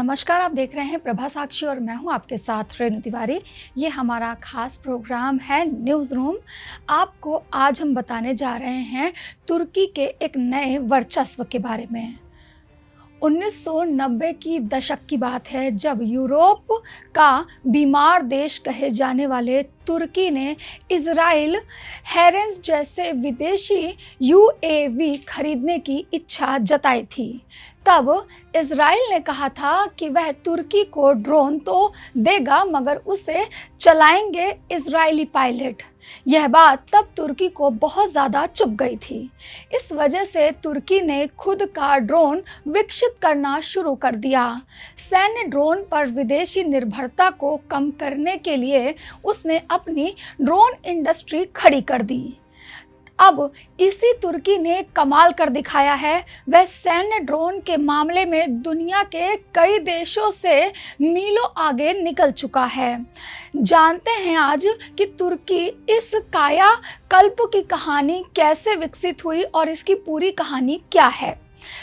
नमस्कार, आप देख रहे हैं प्रभा साक्षी और मैं हूं आपके साथ रेणु तिवारी। ये हमारा खास प्रोग्राम है न्यूज़ रूम। आपको आज हम बताने जा रहे हैं तुर्की के एक नए वर्चस्व के बारे में। 1990 की दशक की बात है जब यूरोप का बीमार देश कहे जाने वाले तुर्की ने इज़राइल हेरेंस जैसे विदेशी यूएवी खरीदने की इच्छा जताई थी। तब इज़राइल ने कहा था कि वह तुर्की को ड्रोन तो देगा मगर उसे चलाएंगे इज़राइली पायलट। यह बात तब तुर्की को बहुत ज़्यादा चुभ गई थी। इस वजह से तुर्की ने खुद का ड्रोन विकसित करना शुरू कर दिया। सैन्य ड्रोन पर विदेशी निर्भरता को कम करने के लिए उसने अपनी ड्रोन इंडस्ट्री खड़ी कर दी। अब इसी तुर्की ने कमाल कर दिखाया है। वह सैन्य ड्रोन के मामले में दुनिया के कई देशों से मीलों आगे निकल चुका है। जानते हैं आज कि तुर्की इस काया कल्प की कहानी कैसे विकसित हुई और इसकी पूरी कहानी क्या है।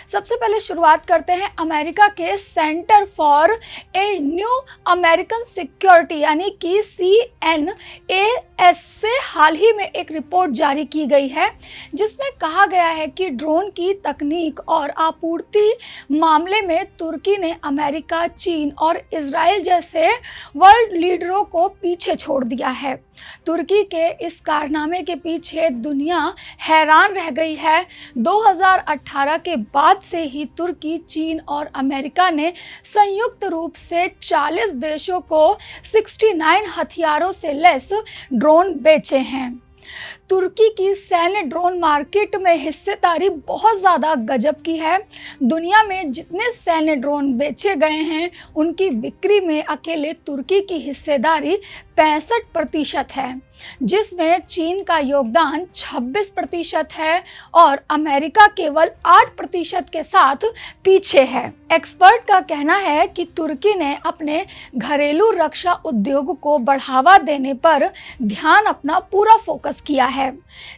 सबसे पहले शुरुआत करते हैं अमेरिका के centre for a new American security यानी कि CNAS से हाल ही में एक रिपोर्ट जारी की गई है जिसमें कहा गया है कि ड्रोन की तकनीक और आपूर्ति मामले में तुर्की ने अमेरिका, चीन और इजराइल जैसे वर्ल्ड लीडरों को पीछे छोड़ दिया है। तुर्की के इस कारनामे के पीछे दुनिया हैरान रह गई है। 2018 के बाद से ही तुर्की, चीन और अमेरिका ने संयुक्त रूप से 40 देशों को 69 हथियारों से लैस ड्रोन बेचे हैं। तुर्की की सैन्य ड्रोन मार्केट में हिस्सेदारी बहुत ज़्यादा गजब की है। दुनिया में जितने सैन्य ड्रोन बेचे गए हैं उनकी बिक्री में अकेले तुर्की की हिस्सेदारी 65% है, जिसमें चीन का योगदान 26% है और अमेरिका केवल 8% के साथ पीछे है। एक्सपर्ट का कहना है कि तुर्की ने अपने घरेलू रक्षा उद्योग को बढ़ावा देने पर ध्यान अपना पूरा फोकस किया है,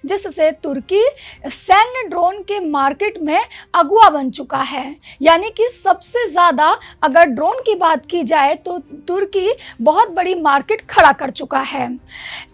जिससे तुर्की सैन्य ड्रोन के मार्केट में अगुआ बन चुका है। यानी कि सबसे ज़्यादा अगर ड्रोन की बात की जाए तो तुर्की बहुत बड़ी मार्केट खड़ा कर चुका है।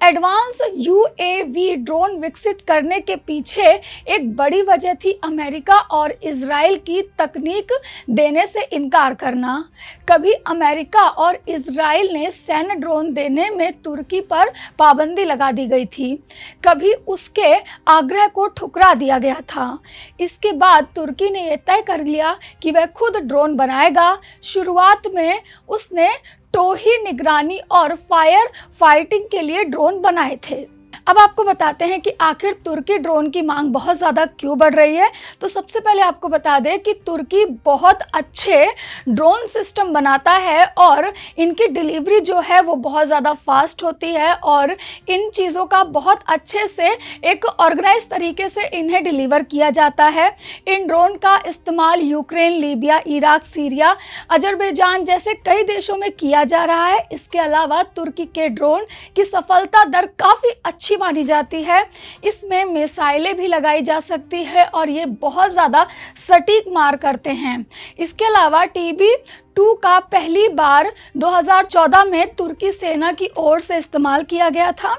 एडवांस यूएवी ड्रोन विकसित करने के पीछे एक बड़ी वजह थी अमेरिका और इजराइल की तकनीक देने से इनकार करना। कभी अमेरिका और इजराइल ने सैन्य ड्रोन देने में तुर्की पर पाबंदी लगा दी गई थी, कभी उसके आग्रह को ठुकरा दिया गया था। इसके बाद तुर्की ने यह तय कर लिया कि वह खुद ड्रोन बनाएगा। शुरुआत में उसने टोही निगरानी और फायर फाइटिंग के लिए ड्रोन बनाए थे। अब आपको बताते हैं कि आखिर तुर्की ड्रोन की मांग बहुत ज़्यादा क्यों बढ़ रही है। तो सबसे पहले आपको बता दें कि तुर्की बहुत अच्छे ड्रोन सिस्टम बनाता है और इनकी डिलीवरी जो है वो बहुत ज़्यादा फास्ट होती है और इन चीज़ों का बहुत अच्छे से एक ऑर्गेनाइज तरीके से इन्हें डिलीवर किया जाता है। इन ड्रोन का इस्तेमाल Ukraine, Libya, Iraq, Syria, Azerbaijan जैसे कई देशों में किया जा रहा है। इसके अलावा तुर्की के ड्रोन की सफलता दर काफ़ी अच्छी मानी जाती है। इसमें मिसाइलें भी लगाई जा सकती है और ये बहुत ज़्यादा सटीक मार करते हैं। इसके अलावा TB2 का पहली बार 2014 में तुर्की सेना की ओर से इस्तेमाल किया गया था।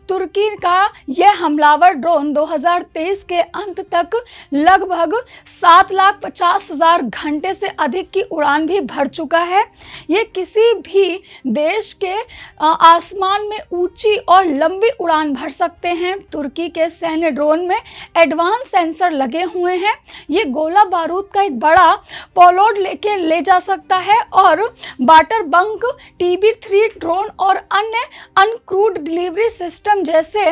तुर्की का यह हमलावर ड्रोन 2023 के अंत तक लगभग 7,50,000 घंटे से अधिक की उड़ान भी भर चुका है। ये किसी भी देश के आसमान में ऊंची और लंबी उड़ान भर सकते हैं। तुर्की के सैन्य ड्रोन में एडवांस सेंसर लगे हुए हैं। ये गोला बारूद का एक बड़ा पेलोड ले जा सकता है और वाटर बंक, TB3 ड्रोन और अन्य अनक्रूड डिलीवरी सिस्टम जैसे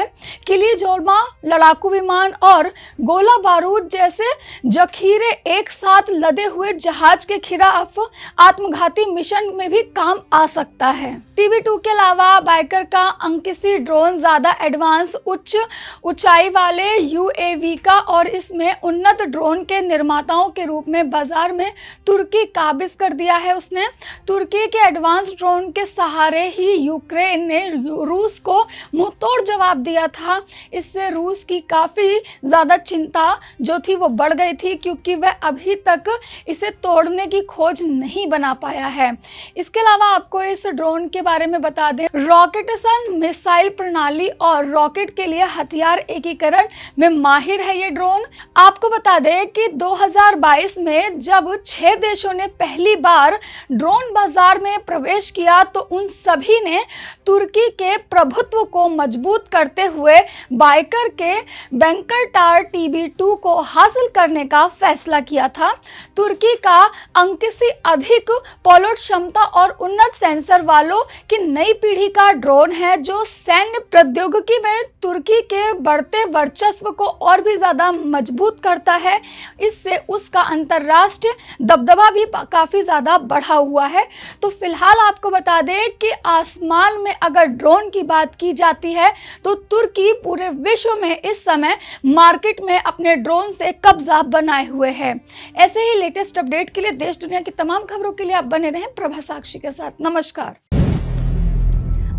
किलीजोल्मा लड़ाकू विमान और गोला बारूद जैसे जखीरे एक साथ लदे हुए जहाज के खिलाफ आत्मघाती मिशन में भी काम आ सकता है। TB2 के अलावा बाइकर का अंकिसी ड्रोन ज़्यादा एडवांस उच्च ऊंचाई वाले UAV का और इसमें उन्नत ड्रोन के निर्माताओं के रूप में बाजार में तुर्की काबिज कर दिया किया है उसने। तुर्की के एडवांस ड्रोन के सहारे ही यूक्रेन ने रूस को मुंहतोड़ जवाब दिया था। इससे रूस की काफ़ी ज़्यादा चिंता जो थी वो बढ़ गई थी, क्योंकि वह अभी तक इसे तोड़ने की खोज नहीं बना पाया है। इसके अलावा आपको इस ड्रोन के बारे में बता दें, रॉकेटसन मिसाइल प्रणाली और रॉकेट के लिए हथियार एकीकरण में माहिर है ये ड्रोन। आपको बता दें कि 2022 में जब 6 देशों ने पहली बार ड्रोन बाजार में प्रवेश किया तो उन सभी ने तुर्की के प्रभुत्व को मजबूत करते हुए बाइकर के बैंकरटार TB2 को हासिल करने का फैसला किया था। तुर्की का अंकिसी अधिक पॉलोड क्षमता और उन्नत सेंसर वालों की नई पीढ़ी का ड्रोन है, जो सैन्य प्रौद्योगिकी में तुर्की के बढ़ते वर्चस्व को और भी ज़्यादा मजबूत करता है। इससे उसका अंतर्राष्ट्रीय दबदबा भी काफ़ी ज़्यादा बढ़ा हुआ है। तो फिलहाल आपको बता दें कि आसमान में अगर ड्रोन की बात की जाती है तो तुर्की पूरे विश्व में इस समय मार्केट में अपने ड्रोन से कब्जा बनाए हुए है। ऐसे ही लेटेस्ट अपडेट के लिए देश दुनिया की तमाम खबरों के लिए आप बने रहें प्रभा साक्षी के साथ। नमस्कार।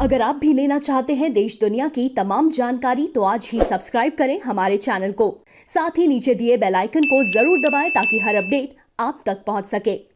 अगर आप भी लेना चाहते हैं देश दुनिया की तमाम जानकारी तो आज ही सब्सक्राइब करें हमारे चैनल को। साथ ही नीचे दिए बेल आइकन को जरूर दबाएं ताकि हर अपडेट आप तक पहुंच सके।